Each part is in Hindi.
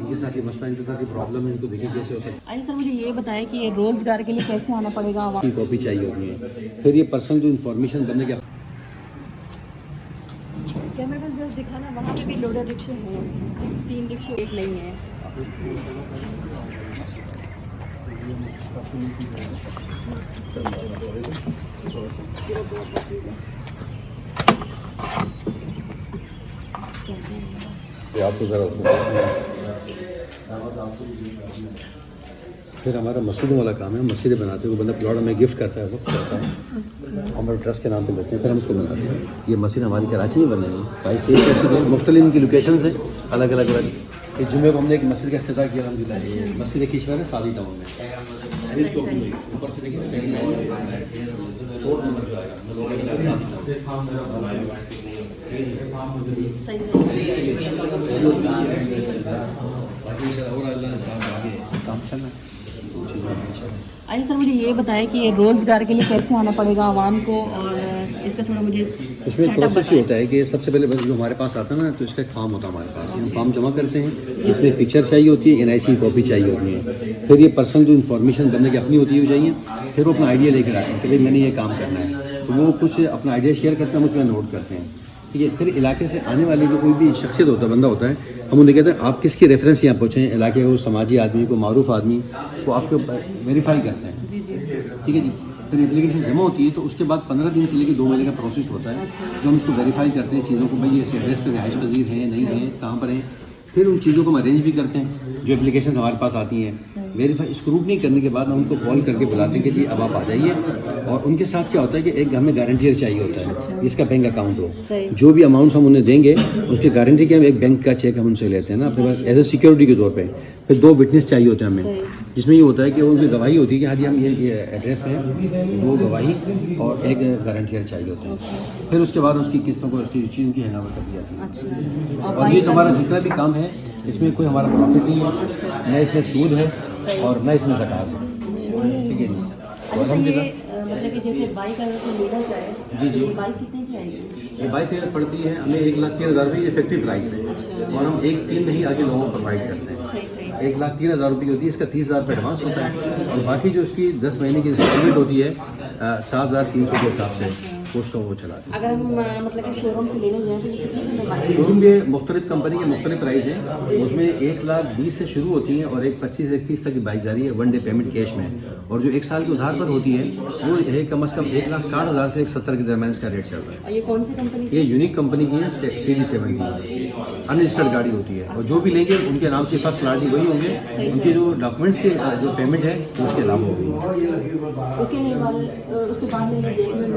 इनके साथ ये मसला, इनके साथ ये प्रॉब्लम है, इनको देखिए कैसे हो सकता है। आइए सर, मुझे ये बताएं कि ये रोज़गार के लिए कैसे आना पड़ेगा। की कॉपी चाहिए होती है, फिर ये पर्सन जो इन्फॉर्मेशन बनने के कैमरे में जरा दिखाना, वहाँ पे भी लोडर रिक्शे हैं, 3 रिक्शे, एक नहीं है। आपको ज़रा फिर हमारा मस्जिदों वाला काम है, मस्जिदें बनाते हैं, वो बंदा प्लॉट हमें गिफ्ट करता है, वक्त करता है, हमारे ट्रस्ट के नाम पे लेते हैं, फिर हम उसको बनाते हैं। ये मस्जिद हमारी कराची में बनी है, 22-23 मस्जिद है, मुख्तलिफ इनकी लोकेशन है, अलग अलग अलग। इस जुम्मे को हमने एक मस्जिद का इफ्तिताह किया अलहम्दुलिल्लाह। ये मस्जिद किशवर है सादी टाउन में, ऊपर से देखिए सेकंड रोड नंबर जो आएगा काम चल रहा है। आइए सर, मुझे ये बताएं कि ये रोज़गार के लिए कैसे आना पड़ेगा आवाम को, और इसका थोड़ा मुझे इसमें एक प्रोसेस ही होता है कि सबसे पहले बस जो हमारे पास आता है ना, तो इसका एक फॉर्म होता है हमारे पास, हम फॉर्म जमा करते हैं, इसमें पिक्चर चाहिए होती है, NIC की कॉपी चाहिए होती है, फिर ये पर्सन जो इन्फॉर्मेशन बनने की अपनी होती है चाहिए, फिर वो अपना आइडिया लेकर आते हैं कि भाई मैंने ये काम करना है, तो वो कुछ अपना आइडिया शेयर करते हैं, हम उसमें नोट करते हैं, ठीक है। फिर इलाके से आने वाले जो कोई भी शख्सियत होता है, बंदा होता है, हम उन्हें कहते हैं आप किसकी रेफरेंस यहाँ पहुँचे हैं, इलाके को, समाजी आदमी को, मारूफ आदमी को आपको वेरीफाई करते हैं, ठीक है जी। फिर एप्लीकेशन जमा होती है, तो उसके बाद 15 दिन से लेकर 2 महीने का प्रोसेस होता है, जो हम इसको वेरीफाई करते हैं चीज़ों को, भाई ये एड्रेस पर रिहाइश पजीर हैं नहीं हैं, कहाँ पर हैं। फिर उन चीज़ों को हम अरेंज भी करते हैं, जो एप्लीकेशन हमारे पास आती हैं, वेरीफाई स्क्रूटनी करने के बाद हम उनको कॉल करके बुलाते हैं कि जी अब आप आ जाइए। और उनके साथ क्या होता है कि एक हमें गारंटियर चाहिए होता है, जिसका बैंक अकाउंट हो, जो भी अमाउंट हम उन्हें देंगे उसकी गारंटी के हम एक बैंक का चेक हम उनसे लेते हैं ना अपने पास एज ए सिक्योरिटी के तौर पे। फिर 2 विटनेस चाहिए होते हैं हमें, जिसमें ये होता है कि उनकी गवाही होती है कि हाँ जी हम ये एड्रेस पे हैं, 2 गवाही और एक गारंटियर चाहिए होते हैं। फिर उसके बाद उसकी किस्तों को उसकी चीज़ों की हैंडओवर कर दी जाती है। और ये तो हमारा जितना भी काम है, इसमें कोई हमारा प्रॉफिट नहीं है, न इसमें सूद है और न इसमें ज़कात है, ठीक है जी। मतलब कि जैसे बाइक अगर कोई लेना चाहे, जी जी, ये बाइक कितने की आएगी? ये बाइक पड़ती है हमें 1,03,000 रुपये इफेक्टिव प्राइस है, और हम 1-3 में ही आगे लोगों को प्रोवाइड करते हैं। 1,03,000 रुपये होती है, इसका 30,000 रुपये एडवांस होता है, और बाकी जो इसकी 10 महीने की इंस्टॉलमेंट होती है 7,300 के हिसाब से उसको वो चलाते हैं। अगर हम मतलब कि शोरूम से लेने जाएँ तो कितने की में बाइक? शोरूम के मुख्तलिफ कंपनी के मुख्तलिफ प्राइस हैं, उसमें 1,20,000 से शुरू होती हैं और 25,000-30,000 तक की बाइक जा रही है 1 डे पेमेंट कैश में, और जो 1 साल के उधार पर होती है वो है कम से कम 1,60,000 से 1,70,000 के दरमियान इसका रेट चल रहा है। और ये कौन सी कंपनी की? ये यूनिक कंपनी की है, CD7 की अनरजिस्टर्ड गाड़ी होती है, और जो भी लेंगे उनके नाम से फर्स्ट लॉट वही होंगे, उनके जो डॉक्यूमेंट्स के जो पेमेंट है उसके अलावा होगी। उसके बाद में ये देख लें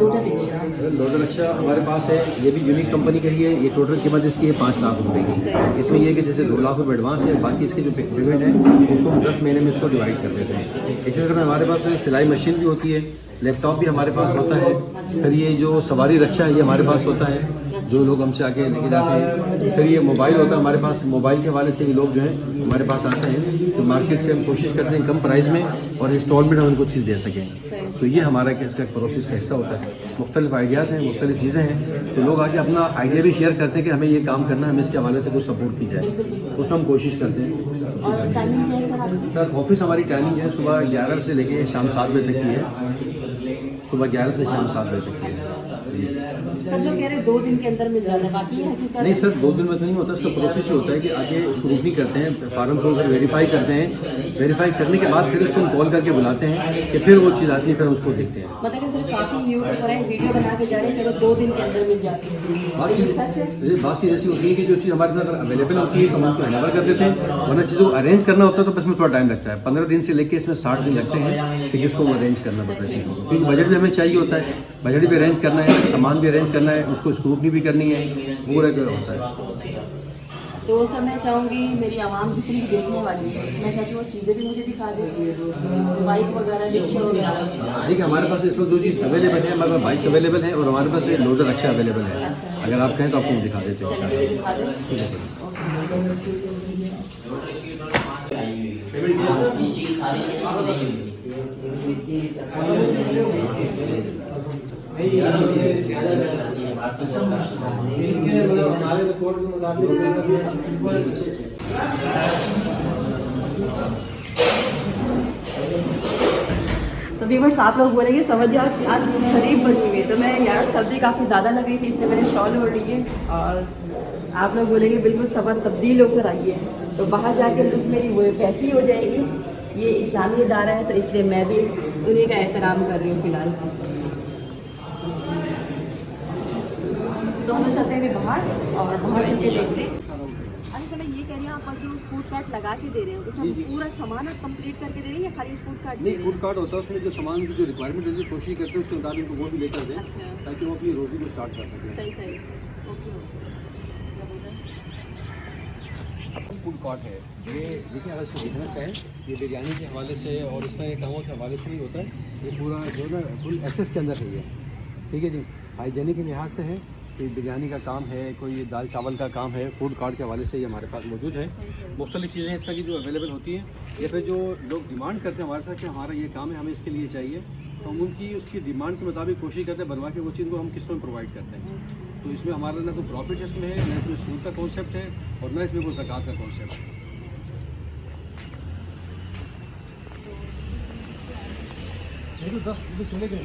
लोडर रिक्शा हमारे पास है, ये भी यूनिक कंपनी का ही है। ये टोटल कीमत इसकी है 5 लाख रुपए की। इसमें ये है कि जैसे 2 लाख रुपये एडवांस है, बाकी इसके जो पेमेंट है उसको हम 10 महीने में इसको डिवाइड कर देते हैं। इसी तरह हमारे पास सिलाई मशीन भी होती है, लैपटॉप भी हमारे पास होता है। फिर ये जो सवारी रिक्शा है ये हमारे पास होता है, जो लोग हमसे आके लेके जाते हैं। फिर ये मोबाइल होता है हमारे पास, मोबाइल के हवाले से भी लोग जो है हमारे पास आते हैं, तो मार्केट से हम कोशिश करते हैं कम प्राइस में और इंस्टॉलमेंट हम उनको चीज़ दे सकें। तो ये हमारा इसका प्रोसेस का हिस्सा होता है। मुख्तलिफ आइडियाज़ हैं, मुख्तलिफ चीज़ें हैं, तो लोग आके अपना आइडिया भी शेयर करते हैं कि हमें ये काम करना है, हमें इसके हवाले से कुछ सपोर्ट की जाए, उसमें हम कोशिश करते हैं। और टाइमिंग क्या है सर आपकी? सर ऑफिस हमारी टाइमिंग है सुबह 11 से लेके शाम 7 बजे तक की है, सुबह 11 से शाम 7 बजे तक की है। सब लोग कह रहे हैं 2 दिन के अंदर मिल जाता है, बाकी है हकीकत? नहीं सर, 2 दिन में तो नहीं होता, इसका प्रोसेस ही होता है कि आगे स्क्रूटनी करते हैं, फार्म को फिर वेरीफाई करते हैं, वेरीफाई करने के बाद फिर उसको हम कॉल करके बुलाते हैं कि फिर वो चीज़ आती है, फिर उसको देखते हैं। मतलब कि सर काफ़ी यूट्यूबर हैं, वीडियो बना के जा रहे हैं, फिर 2 दिन के अंदर मिल जाती है, ये सच है? बात चीज़ ऐसी होती है कि जो चीज़ हमारे पास अवेलेबल होती है तो हम उसको हैंडओवर कर देते हैं, वरना चीज़ों को अरेंज करना होता है तो बस में थोड़ा टाइम लगता है। 15 दिन से लेकर इसमें 60 दिन लगते हैं कि जिसको अरेंज करना पड़ता है चीज़ों को, क्योंकि बजट भी हमें चाहिए होता है, बजट भी अरेंज करना है, सामान भी अरेंज करना है, उसको स्क्रूटनी भी करनी है, पूरा होता है। तो सर मैं चाहूँगी मेरी आवाम जितनी भी देखने वाली है, मैं चाहती हूँ वो चीज़ें भी मुझे दिखा दें, बाइक वगैरह, रिक्शा वगैरह। देखिए हमारे पास इसमें 2 चीज़ अवेलेबल है, हमारे पास बाइक्स अवेलेबल है और हमारे पास लोडर रिक्शा अवेलेबल है। अगर आप कहें तो आपको दिखा देते हैं। हमारे रिपोर्ट के मुताबिक तो व्यूअर्स आप लोग बोलेंगे समझ यार आज शरीफ बनी हुई है, तो मैं यार सर्दी काफ़ी ज़्यादा लग रही थी इसलिए मैंने शॉल ओढ़ ली है। और आप लोग बोलेंगे बिल्कुल समर तब्दील होकर आई है, तो बाहर जाके लुक मेरी वो वैसी ही हो जाएगी। ये इस्लामी इदारा है तो इसलिए मैं भी उन्हीं का एहतराम कर रही हूँ फ़िलहाल। तो हम लोग चलते हैं अभी बाहर और बाहर चल के देखते हैं। अरे तो मैं ये कह रही हूँ आप जो फूड कार्ट लगा के दे रहे हैं उसमें पूरा सामान आप कंप्लीट करके दे रहे हैं या खाली फूड कार्ट? नहीं, फूड कार्ट होता है, उसमें जो सामान की जो रिक्वायरमेंट होती है कोशिश करते हैं उसके मुताबिक वो भी लेकर दें। अच्छा। ताकि वो अपनी रोज़ी को स्टार्ट कर सकें। सही सही। ओके फूड कार्ट है ये, देखिए अगर इसको देखना चाहें ये बिरयानी के हवाले से और इस तरह के कामों के हवाले से ही होता है। ये पूरा जो है ना फुल एसेस के अंदर है ये, ठीक है जी। हाइजीनिक के लिहाज से है, कोई बिरयानी का काम है, कोई दाल चावल का काम है, फूड कार्ट के हवाले से ये हमारे पास मौजूद है। मुख्तलिफ़ चीज़ें इस तरह की जो अवेलेबल होती हैं या फिर जो लोग डिमांड करते हैं हमारे साथ कि हमारा ये काम है, हमें इसके लिए चाहिए, तो हम उनकी उसकी डिमांड के मुताबिक कोशिश करते हैं बनवा के वो चीज़ को हम किस्तों में प्रोवाइड करते हैं। तो इसमें हमारा ना कोई प्रॉफिट इसमें है, ना इसमें सूद का कॉन्सेप्ट है और ना इसमें कोई ज़कात का कॉन्सेप्ट है। चले गए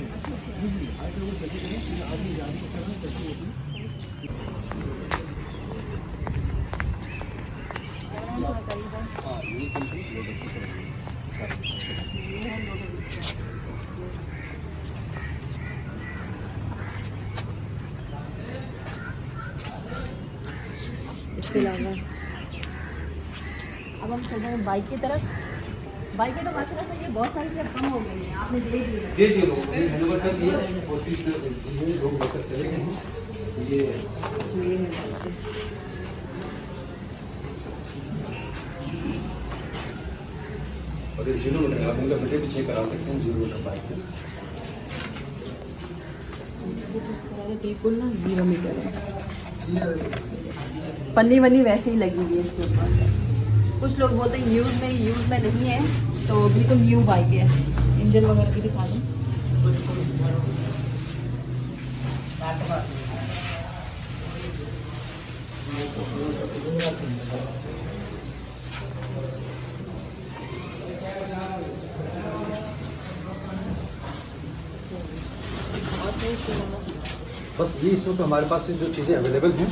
इसके अलावा अब हम चल रहे हैं बाइक की तरफ। बाइकें तो माशाल्लाह से ये बहुत सारी अब कम हो गई हैं, आपने देख लिया। जी जी, लोग हैंडओवर कर दिए, कोशिश कर रहे हैं, लोग लेकर चले गए हैं। ये और ये 0 मीटर आप इनका मीटर भी चेक करा सकते हैं। 0 मीटर बाइक है, बिल्कुल ना 0 मीटर है। पन्नी वन्नी वैसे ही लगी हुई है इसके ऊपर। कुछ लोग बोलते हैं यूज़ में नहीं है, तो बिल्कुल न्यू बाइक है। इंजन वगैरह भी दिखा दूँ। बस ये इस वक्त हमारे पास से जो चीज़ें अवेलेबल हैं,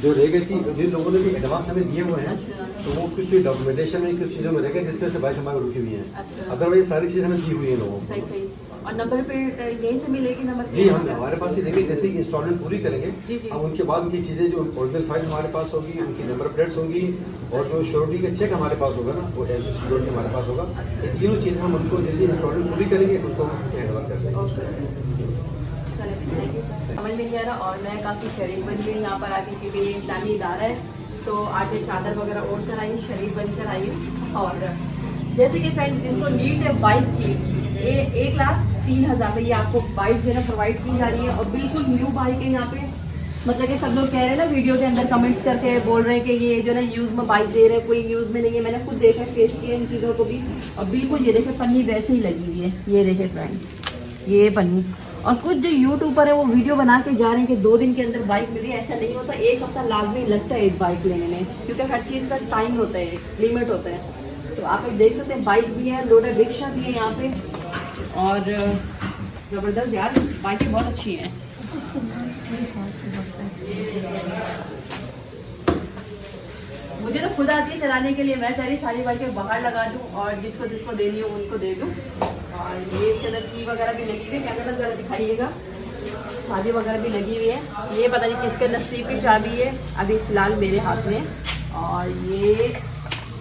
जो रह गई थी, जिन लोगों ने भी एडवांस हमें दिए हुए हैं, तो वो कुछ डॉक्यूमेंटेशन में कुछ चीज़ों में रह गए जिसकी वजह से बाइक हमारी रुकी हुई है। अदरवाइज सारी चीज़ें हमें दी हुई हैं लोगों को। सही सही। और नंबर प्लेट यहीं से मिलेगी? नंबर जी हम हमारे पास ही देंगे, जैसे ही इंस्टॉलमेंट पूरी करेंगे अब उनके बाद उनकी चीज़ें जो ओरिजिनल फाइल हमारे पास होगी, उनकी नंबर प्लेट्स होंगी और जो श्योरिटी का चेक हमारे पास होगा ना, वो एज सिक्योरिटी हमारे पास होगा। ये तीनों चीज़ें हम उनको जैसे इंस्टॉलमेंट पूरी करेंगे उनको हैंडओवर कर देंगे। समझ में नहीं आ रहा और मैं काफ़ी शरीफ बन गई यहाँ पर आके, क्योंकि ये इस्लामी इदारा है तो आके चादर वगैरह ओढ़ कर आई, शरीफ बन कर आई। और जैसे कि फ्रेंड जिसको नीड है बाइक की, 1,03,000 में ये आपको बाइक जो है प्रोवाइड की जा रही है और बिल्कुल न्यू बाइक है यहाँ पे। मतलब कि सब लोग कह रहे हैं ना वीडियो के अंदर कमेंट्स करके बोल रहे हैं कि ये जो ना यूज़ में बाइक दे रहे हैं, कोई यूज़ में नहीं है। मैंने खुद देखा, फेस किया इन चीज़ों को भी और बिल्कुल ये देखे पन्नी वैसे ही लगी हुई है। ये देखे फ्रेंड ये पन्नी। और कुछ जो यूट्यूबर है वो वीडियो बना के जा रहे हैं कि 2 दिन के अंदर बाइक मिल रही है, ऐसा नहीं होता। 1 हफ्ता लाजमी लगता है इस बाइक लेने में, क्योंकि हर चीज़ का टाइम होता है, लिमिट होता है। तो आप देख सकते हैं बाइक भी है, लोडर रिक्शा भी है यहाँ पे और ज़बरदस्त यार बाइकें बहुत अच्छी हैं। मुझे तो खुद आती है चलाने के लिए, मैं चाह रही सारी बाइकें बाहर लगा दूँ और जिसको जिसको देनी हो उनको दे दूँ। और ये इसके अंदर की वगैरह भी लगी हुई है, कैमरे में ज़रा दिखाइएगा। चाबी वगैरह भी लगी हुई है, ये पता नहीं किसके नसीब की चाबी है, अभी फ़िलहाल मेरे हाथ में। और ये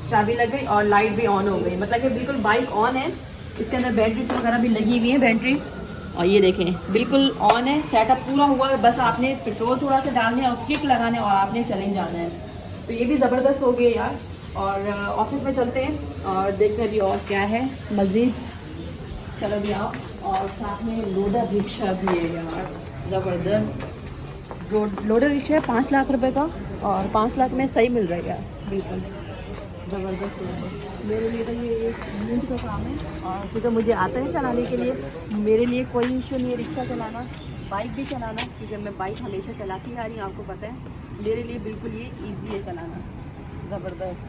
चाबी लग गई और लाइट भी ऑन हो गई, मतलब कि बिल्कुल बाइक ऑन है। इसके अंदर बैटरीज वगैरह भी लगी हुई है, बैटरी। और ये देखें बिल्कुल ऑन है, सेटअप पूरा हुआ है। बस आपने पेट्रोल थोड़ा सा डालना है और किक लगाना है और आपने चले जाना है। तो ये भी ज़बरदस्त हो गया यार। और ऑफिस में चलते हैं और देखते हैं अभी और क्या है मज़ीद। चलो भी आओ। और साथ में लोडर रिक्शा भी है यार, ज़बरदस्त लोडर रिक्शा है 5 लाख रुपए का और 5 लाख में सही मिल रहा है यार, बिल्कुल ज़बरदस्त। मेरे लिए तो ये एक मिनट का काम है और क्योंकि मुझे आता है चलाने के लिए, मेरे लिए कोई इशू नहीं है रिक्शा चलाना, बाइक भी चलाना, क्योंकि मैं बाइक हमेशा चलाती आ रही हूँ, आपको पता है। मेरे लिए बिल्कुल ये इजी है चलाना, ज़बरदस्त।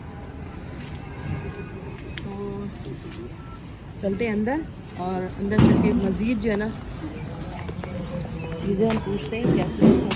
तो चलते हैं अंदर और अंदर चल के मज़ीद जो है ना चीज़ें हम पूछते हैं क्या क्या